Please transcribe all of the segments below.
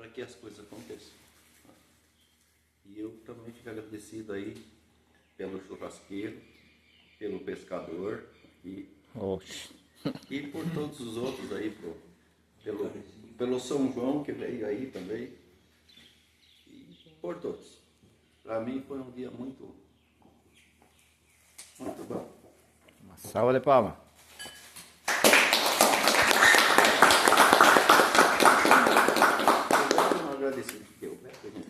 para que as coisas aconteçam. E eu também fico agradecido aí pelo churrasqueiro, pelo pescador e por todos os outros aí, pelo São João que veio aí também, e por todos. Para mim foi um dia muito bom. Uma salva de palmas. Eu agradecido que eu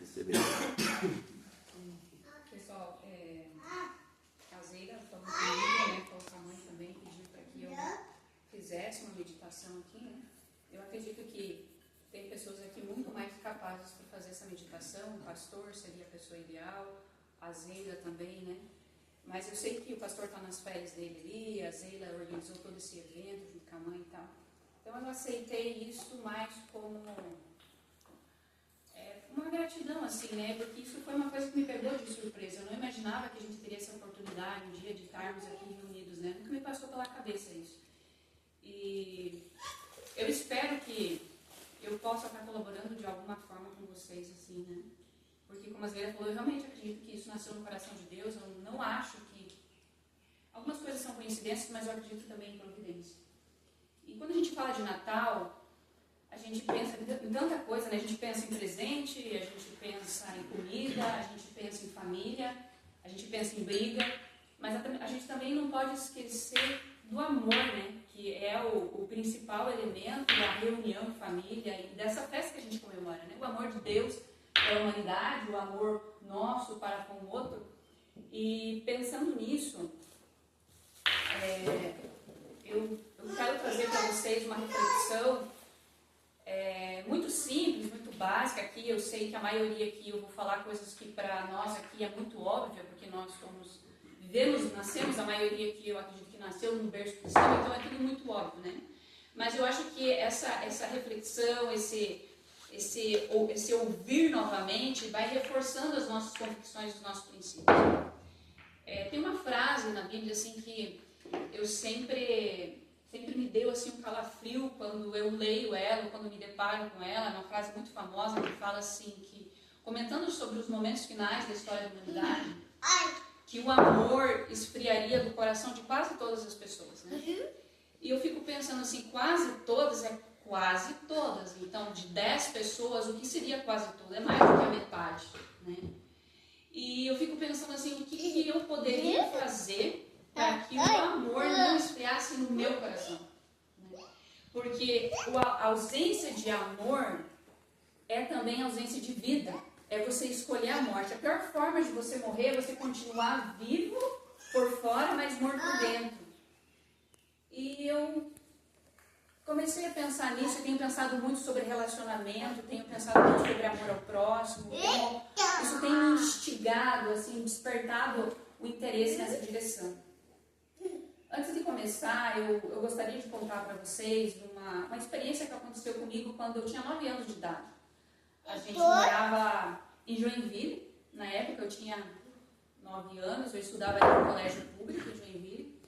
receber. Pessoal, a Zeira falou comigo, né, com a mãe também, pediu para que eu fizesse uma meditação aqui, né? Eu acredito que tem pessoas aqui muito mais capazes para fazer essa meditação. O pastor seria a pessoa ideal, a Zeira também, né? Mas eu sei que o pastor está nas férias dele ali, a Zeira organizou todo esse evento junto com a mãe e tal. Então eu aceitei isso mais como uma gratidão, assim, né? Porque isso foi uma coisa que me pegou de surpresa. Eu não imaginava que a gente teria essa oportunidade um dia de estarmos aqui reunidos, né? Nunca me passou pela cabeça isso. E eu espero que eu possa estar colaborando de alguma forma com vocês, assim, né? Porque, como a Zeira falou, eu realmente acredito que isso nasceu no coração de Deus. Eu não acho que... Algumas coisas são coincidências, mas eu acredito também em providência. E quando a gente fala de Natal, a gente pensa em tanta coisa, né? A gente pensa em presente, a gente pensa em comida, a gente pensa em família, a gente pensa em briga, mas a gente também não pode esquecer do amor, né? Que é o principal elemento da reunião de família e dessa festa que a gente comemora, né? O amor de Deus pela humanidade, o amor nosso para com o outro. E pensando nisso, eu quero trazer para vocês uma reflexão muito simples, muito básica aqui. Eu sei que a maioria aqui, eu vou falar coisas que para nós aqui é muito óbvia, porque nós nascemos, a maioria aqui eu acredito que nasceu no berço cristão, então é tudo muito óbvio, né? Mas eu acho que essa reflexão, esse ouvir novamente, vai reforçando as nossas convicções, os nossos princípios. Tem uma frase na Bíblia assim que eu sempre me deu assim um calafrio quando eu leio ela, ou quando me deparo com ela. É uma frase muito famosa que fala assim, que comentando sobre os momentos finais da história da humanidade, que o amor esfriaria do coração de quase todas as pessoas, né? E eu fico pensando assim, quase todas. Então, de 10 pessoas, o que seria quase todas? É mais do que a metade, né? E eu fico pensando assim, o que eu poderia fazer para que o amor não esfriasse no meu coração, né? Porque a ausência de amor é também ausência de vida. É você escolher a morte. A pior forma de você morrer é você continuar vivo por fora, mas morto por dentro. E eu comecei a pensar nisso. Eu tenho pensado muito sobre relacionamento, tenho pensado muito sobre amor ao próximo. Isso tem me instigado, assim, despertado o interesse nessa direção. Antes de começar, eu gostaria de contar para vocês uma experiência que aconteceu comigo quando eu tinha 9 anos de idade. A gente morava em Joinville. Na época eu tinha 9 anos, eu estudava em um colégio público em Joinville.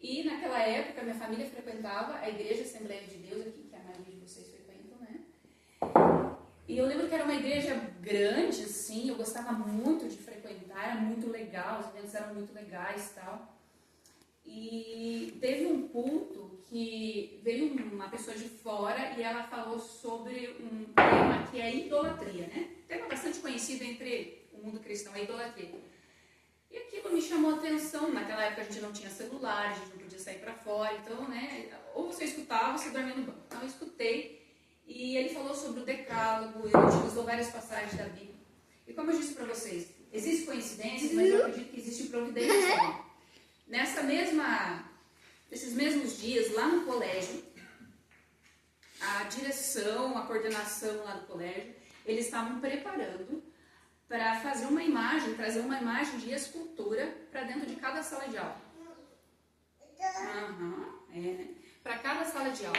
E naquela época minha família frequentava a Igreja Assembleia de Deus, aqui, que a maioria de vocês frequentam, né? E eu lembro que era uma igreja grande, assim, eu gostava muito de frequentar, era muito legal, os eventos eram muito legais e tal. E teve um culto que veio uma pessoa de fora e ela falou sobre um tema que é a idolatria, né? Um tema bastante conhecido entre o mundo cristão, a idolatria. E aquilo me chamou a atenção. Naquela época a gente não tinha celular, a gente não podia sair para fora, então, né? Ou você escutava ou você dormia no banco. Então eu escutei e ele falou sobre o decálogo, ele utilizou várias passagens da Bíblia. E como eu disse para vocês, existem coincidências, mas eu acredito que existe providência também. Nesses mesmos dias, lá no colégio, a direção, a coordenação lá do colégio, eles estavam preparando para fazer uma imagem, trazer uma imagem de escultura para dentro de cada sala de aula. Para cada sala de aula.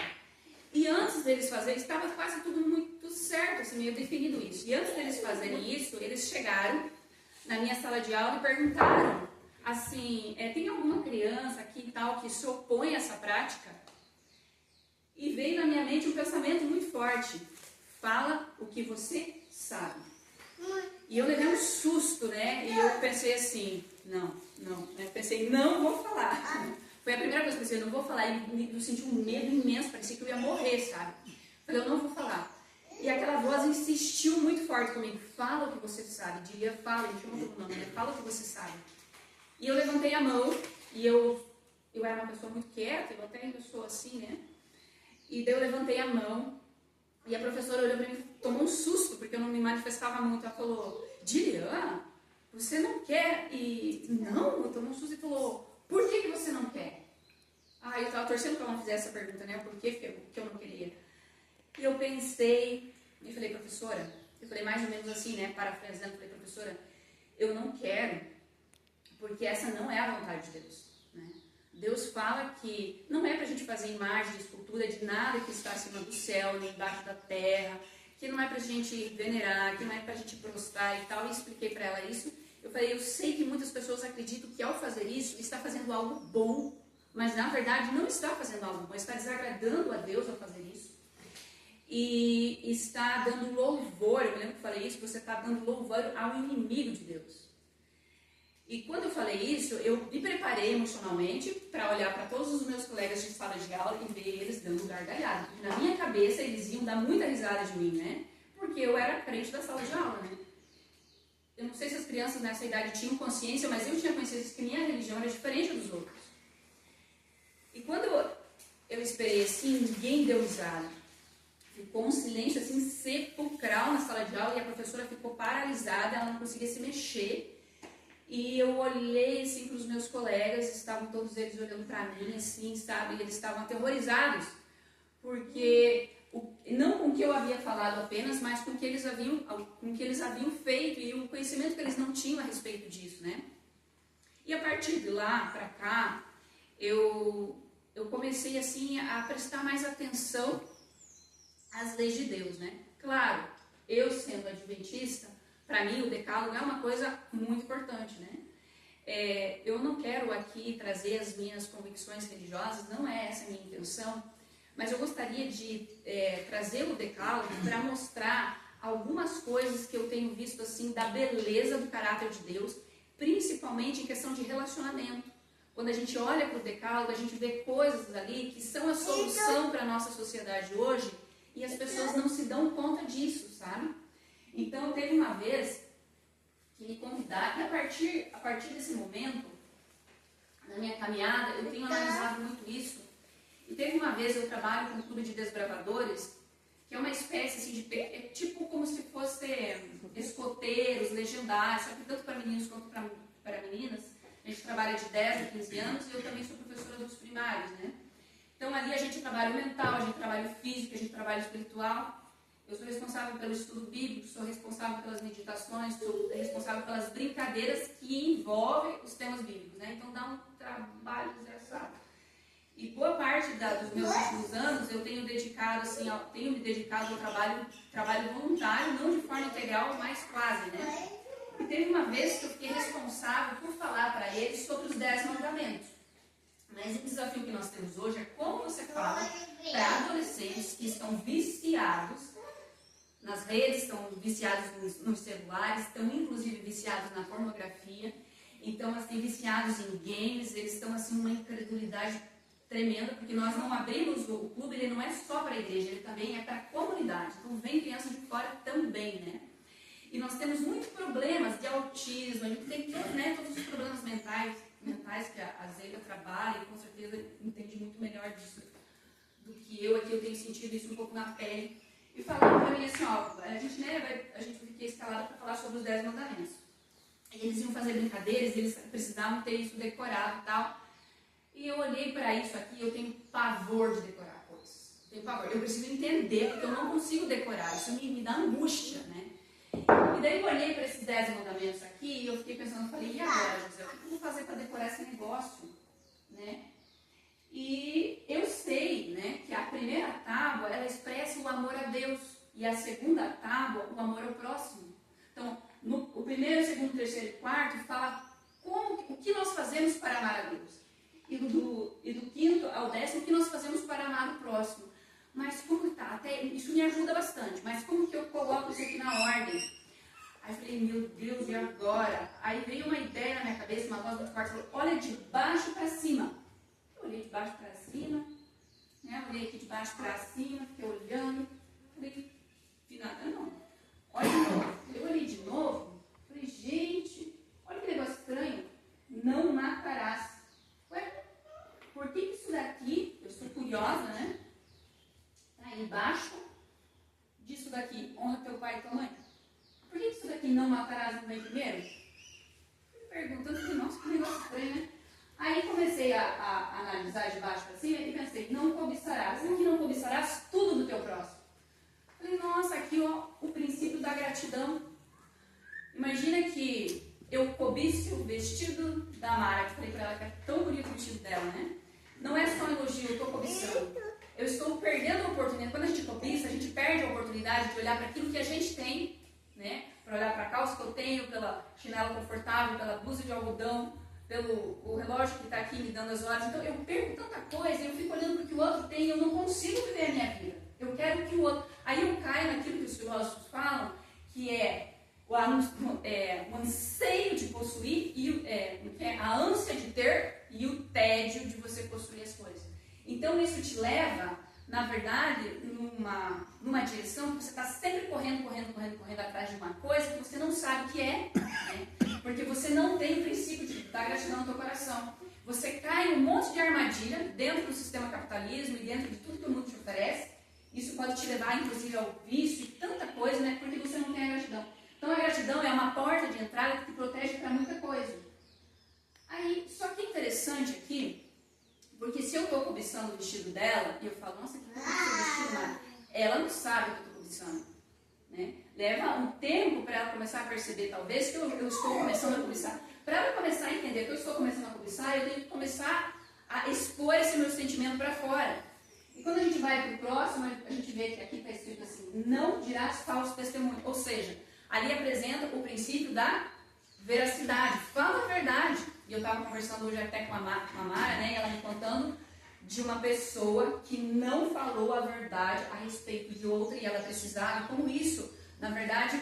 E antes deles fazerem, estava quase tudo muito certo, assim, meio definido isso. E antes deles fazerem isso, eles chegaram na minha sala de aula e perguntaram assim, tem alguma criança aqui e tal que se opõe a essa prática? E veio na minha mente um pensamento muito forte. fala o que você sabe. E eu levei um susto, né? E eu pensei assim, não. Eu pensei, não vou falar. Foi a primeira coisa que eu pensei, eu não vou falar. E eu senti um medo imenso, parecia que eu ia morrer, sabe? Falei, eu não vou falar. E aquela voz insistiu muito forte comigo, fala o que você sabe. Diria, fala, ele chamou todo nome, né? Fala o que você sabe. E eu levantei a mão, e eu era uma pessoa muito quieta, eu até ainda sou assim, né? E daí eu levantei a mão, e a professora olhou para mim, tomou um susto, porque eu não me manifestava muito. Ela falou, Dilian, você não quer? E não, eu tomei um susto e falou, por que você não quer? Eu estava torcendo para ela não fizesse essa pergunta, né? Por que eu não queria? E eu pensei, e falei, professora, eu falei mais ou menos assim, né? Parafraseando, falei, professora, eu não quero, porque essa não é a vontade de Deus, né? Deus fala que não é para a gente fazer imagem de escultura de nada que está acima do céu, nem embaixo da terra, que não é para a gente venerar, que não é para a gente prostrar e tal. E expliquei para ela isso. Eu falei, eu sei que muitas pessoas acreditam que ao fazer isso, está fazendo algo bom, mas na verdade não está fazendo algo bom, está desagradando a Deus ao fazer isso. E está dando louvor, eu me lembro que falei isso, você está dando louvor ao inimigo de Deus. E quando eu falei isso, eu me preparei emocionalmente para olhar para todos os meus colegas de sala de aula e ver eles dando gargalhada. Porque na minha cabeça eles iam dar muita risada de mim, né? Porque eu era crente da sala de aula, né? Eu não sei se as crianças nessa idade tinham consciência, mas eu tinha consciência que minha religião era diferente dos outros. E quando eu esperei assim, ninguém deu risada. Ficou um silêncio assim sepulcral na sala de aula e a professora ficou paralisada, ela não conseguia se mexer. E eu olhei assim para os meus colegas, estavam todos eles olhando para mim assim, sabe? E eles estavam aterrorizados, porque não com o que eu havia falado apenas, mas com o que eles haviam feito e o conhecimento que eles não tinham a respeito disso, né? E a partir de lá para cá, eu comecei assim a prestar mais atenção às leis de Deus, né? Claro, eu sendo adventista, para mim o decálogo é uma coisa muito importante, né? Eu não quero aqui trazer as minhas convicções religiosas, não é essa a minha intenção, mas eu gostaria de trazer o decálogo para mostrar algumas coisas que eu tenho visto assim da beleza do caráter de Deus, principalmente em questão de relacionamento. Quando a gente olha para o decálogo, a gente vê coisas ali que são a solução para a nossa sociedade hoje e as pessoas não se dão conta disso, sabe? Então, teve uma vez que me convidaram, e a partir desse momento, na minha caminhada, eu tenho analisado muito isso. E teve uma vez, eu trabalho com um clube de desbravadores, que é uma espécie assim, de tipo como se fosse escoteiros, legendários, sabe? Tanto para meninos quanto para meninas. A gente trabalha de 10 a 15 anos e eu também sou professora dos primários, né? Então, ali a gente trabalha o mental, a gente trabalha o físico, a gente trabalha o espiritual. Eu sou responsável pelo estudo bíblico, sou responsável pelas meditações, sou responsável pelas brincadeiras que envolvem os temas bíblicos, né? Então dá um trabalho desgraçado. E boa parte dos meus últimos anos eu tenho me dedicado ao trabalho voluntário, não de forma integral, mas quase, né? E teve uma vez que eu fiquei responsável por falar para eles sobre os 10 mandamentos. Mas o desafio que nós temos hoje é como você fala para adolescentes que estão viciados nas redes, estão viciados nos celulares, estão inclusive viciados na pornografia, então assim, viciados em games, eles estão assim numa incredulidade tremenda, porque nós não abrimos o clube, ele não é só para a igreja, ele também é para a comunidade, então vem crianças de fora também, né? E nós temos muitos problemas de autismo, a gente tem todos os problemas mentais que a Zeila trabalha e com certeza entende muito melhor disso do que eu aqui, eu tenho sentido isso um pouco na pele. E falaram para mim assim, a gente fiquei escalada para falar sobre os 10 mandamentos. E eles iam fazer brincadeiras, eles precisavam ter isso decorado e tal. E eu olhei para isso aqui, eu tenho pavor de decorar coisas. Eu preciso entender, porque eu não consigo decorar, isso me dá angústia, né? E daí eu olhei para esses 10 mandamentos aqui e eu fiquei pensando, falei, e agora, José, o que eu vou fazer para decorar esse negócio, né? E eu sei, né, que a primeira tábua, ela expressa o amor a Deus. E a segunda tábua, o amor ao próximo. Então, o primeiro, segundo, terceiro e quarto fala o que nós fazemos para amar a Deus. E do quinto ao 10º, o que nós fazemos para amar o próximo. mas como tá? Até isso me ajuda bastante, mas como que eu coloco isso aqui na ordem? Aí eu falei, meu Deus, e agora? Aí veio uma ideia na minha cabeça, uma voz muito forte, falou, olha de baixo para cima. Eu olhei de baixo para cima, né? Olhei aqui de baixo para cima, fiquei olhando, falei, vi nada não. Olha de novo. Eu olhei de novo, falei, gente, olha que negócio estranho, não matarás. Ué, por que isso daqui, eu sou curiosa, né? Tá embaixo disso daqui, honra teu pai e tua mãe. Por que isso daqui não matarás no vem primeiro? Perguntando, nossa, que negócio estranho, né? Aí comecei a analisar de baixo para cima e pensei, não cobiçarás. Aqui não cobiçarás tudo do teu próximo. Falei, nossa, aqui ó, o princípio da gratidão. Imagina que eu cobice o vestido da Mara, que falei para ela que é tão bonito o vestido dela, né? Não é só um elogio, eu estou cobiçando. Eu estou perdendo a oportunidade. Quando a gente cobiça, a gente perde a oportunidade de olhar para aquilo que a gente tem, né? Para olhar para a calça que eu tenho, pela chinela confortável, pela blusa de algodão, pelo o relógio que está aqui me dando as horas. Então eu perco tanta coisa, eu fico olhando para o que o outro tem e eu não consigo viver a minha vida. Eu quero que o outro... Aí eu caio naquilo que os filósofos falam, que é o anseio de possuir, e a ânsia de ter e o tédio de você possuir as coisas. Então isso te leva, na verdade, numa direção que você está sempre correndo atrás de uma coisa que você não sabe o que é, né? Porque você não tem o princípio da gratidão no teu coração. Você cai em um monte de armadilha dentro do sistema capitalismo e dentro de tudo que o mundo te oferece. Isso pode te levar, inclusive, ao vício e tanta coisa, né? Porque você não tem a gratidão. Então a gratidão é uma porta de entrada que te protege para muita coisa. Aí, só que interessante aqui, porque se eu estou cobiçando o vestido dela, e eu falo, nossa, que bonito o vestido, mas ela não sabe o que eu estou cobiçando. Né? Leva um tempo para ela começar a perceber, talvez, que eu estou começando a cobiçar. Para ela começar a entender que eu estou começando a cobiçar, eu tenho que começar a expor esse meu sentimento para fora. E quando a gente vai para o próximo, a gente vê que aqui está escrito assim, não dirás falso testemunho. Ou seja, ali apresenta o princípio da veracidade. Fala a verdade. E eu estava conversando hoje até com a Mara, né, e ela me contando de uma pessoa que não falou a verdade a respeito de outra e ela precisava, como isso, na verdade,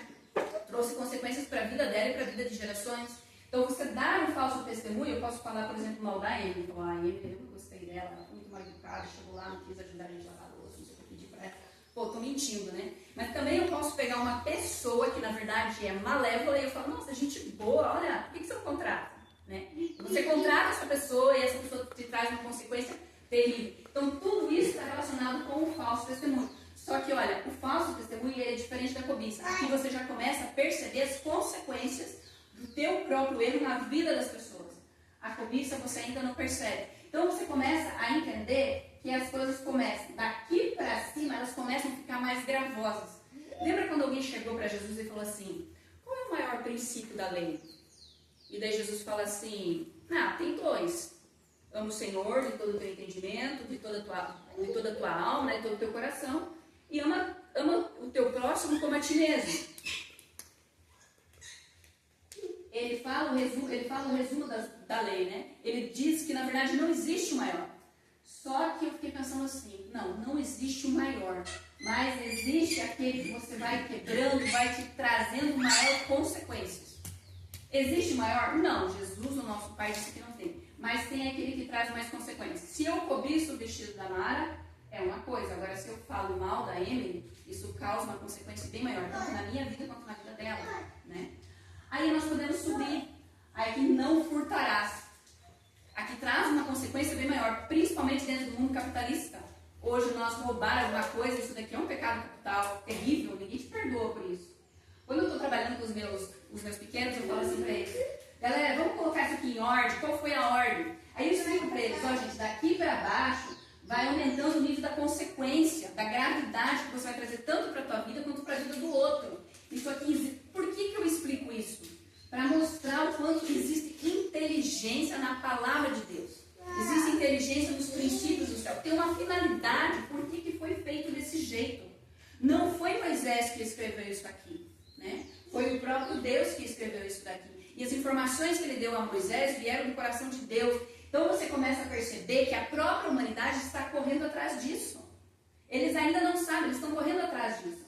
trouxe consequências para a vida dela e para a vida de gerações. Então, você dar um falso testemunho, eu posso falar, por exemplo, mal da Emily. A Emily, eu não gostei dela, ela foi muito mal educada, chegou lá, não quis ajudar a gente a lavar a louça, não sei o que eu pedi para ela. Pô, tô mentindo, né? Mas também eu posso pegar uma pessoa que, na verdade, é malévola e eu falo, nossa, gente boa, olha, por que você não contrata? Né? Você contrata essa pessoa e essa pessoa te traz uma consequência terrível. Então, tudo isso está relacionado com o falso testemunho. Só que, olha, o falso testemunho é diferente da cobiça. Aqui você já começa a perceber as consequências do teu próprio erro na vida das pessoas. A cobiça você ainda não percebe. Então, você começa a entender que as coisas começam daqui para cima, elas começam a ficar mais gravosas. Lembra quando alguém chegou para Jesus e falou assim, qual é o maior princípio da lei? E daí Jesus fala assim, tem dois. Ama o Senhor de todo o teu entendimento, de toda a tua alma, de todo o teu coração. E ama o teu próximo como a ti mesmo. Ele fala o resumo da lei, né? Ele diz que na verdade não existe o maior. Só que eu fiquei pensando assim, não existe o maior. Mas existe aquele que você vai quebrando, vai te trazendo maiores consequências. Existe maior? Não, Jesus, o nosso Pai, disse que não tem. Mas tem aquele que traz mais consequências. Se eu cobiço o vestido da Mara, é uma coisa. Agora, se eu falo mal da Emily, isso causa uma consequência bem maior, tanto na minha vida quanto na vida dela. Né? Aí nós podemos subir. Aí aqui não furtarás. Aqui traz uma consequência bem maior, principalmente dentro do mundo capitalista. Hoje nós roubar alguma coisa, isso daqui é um pecado capital terrível, ninguém te perdoa por isso. Quando eu estou trabalhando com os meus pequenos, eu falo assim para eles, galera, vamos colocar isso aqui em ordem, qual foi a ordem? Aí eu explico para eles, gente, daqui para baixo vai aumentando o nível da consequência, da gravidade que você vai trazer tanto para a tua vida quanto para a vida do outro. Isso aqui, por que eu explico isso? Para mostrar o quanto existe inteligência na palavra de Deus. Existe inteligência nos princípios do céu. Tem uma finalidade, por que foi feito desse jeito. Não foi Moisés que escreveu isso aqui. Né? Foi o próprio Deus que escreveu isso daqui. E as informações que ele deu a Moisés vieram do coração de Deus. Então você começa a perceber que a própria humanidade está correndo atrás disso. Eles ainda não sabem, eles estão correndo atrás disso.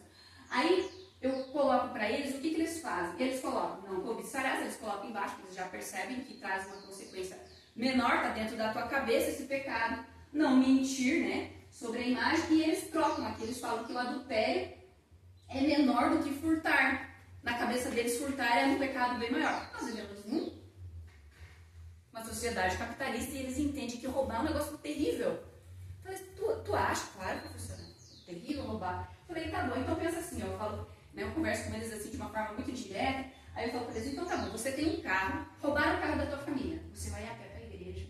Aí eu coloco para eles o que eles fazem. Eles colocam, não cobiçarás, eles colocam embaixo, porque eles já percebem que traz uma consequência menor, está dentro da tua cabeça esse pecado. Não mentir, né, sobre a imagem, e eles trocam aqui, eles falam que o adultério é menor do que furtar. Na cabeça deles, furtar é um pecado bem maior. Nós vivemos uma sociedade capitalista e eles entendem que roubar é um negócio terrível. Eu falei, tu acha? Claro, professora, terrível roubar. Eu falei, tá bom, então pensa assim, eu falo, né, eu converso com eles assim de uma forma muito direta, aí eu falo para eles, então tá bom, você tem um carro, roubaram o carro da tua família, você vai a pé para a igreja,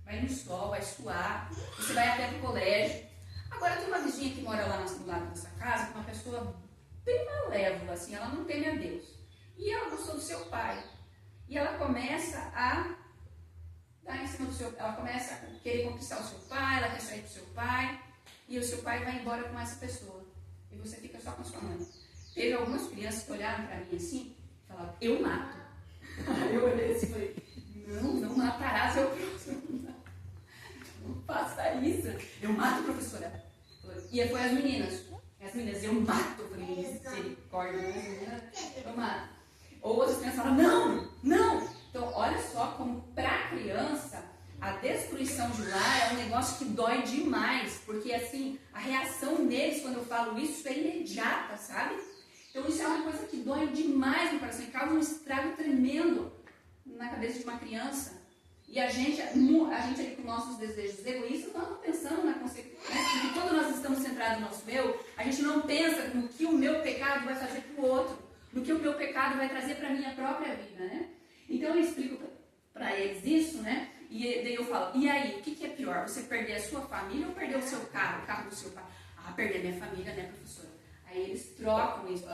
vai no sol, vai suar, você vai a pé para o colégio. Agora tem uma vizinha que mora lá no lado dessa casa, uma pessoa bem malévola, assim, ela não teme a Deus. E ela gostou do seu pai. E ela começa a dar em cima do seu, ela começa a querer conquistar o seu pai, ela quer sair do seu pai, e o seu pai vai embora com essa pessoa. E você fica só com a sua mãe. Teve algumas crianças que olharam para mim assim, e falaram, eu mato. Aí eu olhei assim e falei, não matarás eu próximo. Não faça isso. Eu mato, professora. E foi as meninas, eu mato. Eu falei, misericórdia, eu mato. Ou outras crianças falam, não. Então, olha só como para a criança, a destruição de lar é um negócio que dói demais. Porque, assim, a reação deles, quando eu falo isso, é imediata, sabe? Então, isso é uma coisa que dói demais no coração e causa um estrago tremendo na cabeça de uma criança. E a gente ali com nossos desejos egoístas, nós não pensamos na consequência. Porque quando nós estamos centrados no nosso eu, a gente não pensa no que o meu pecado vai fazer para o outro, no que o meu pecado vai trazer para a minha própria vida, né? Então eu explico para eles isso, né? E daí eu falo, e aí, o que é pior? Você perder a sua família ou perder o seu carro, o carro do seu pai? Ah, perder a minha família, né, professora? Aí eles trocam isso.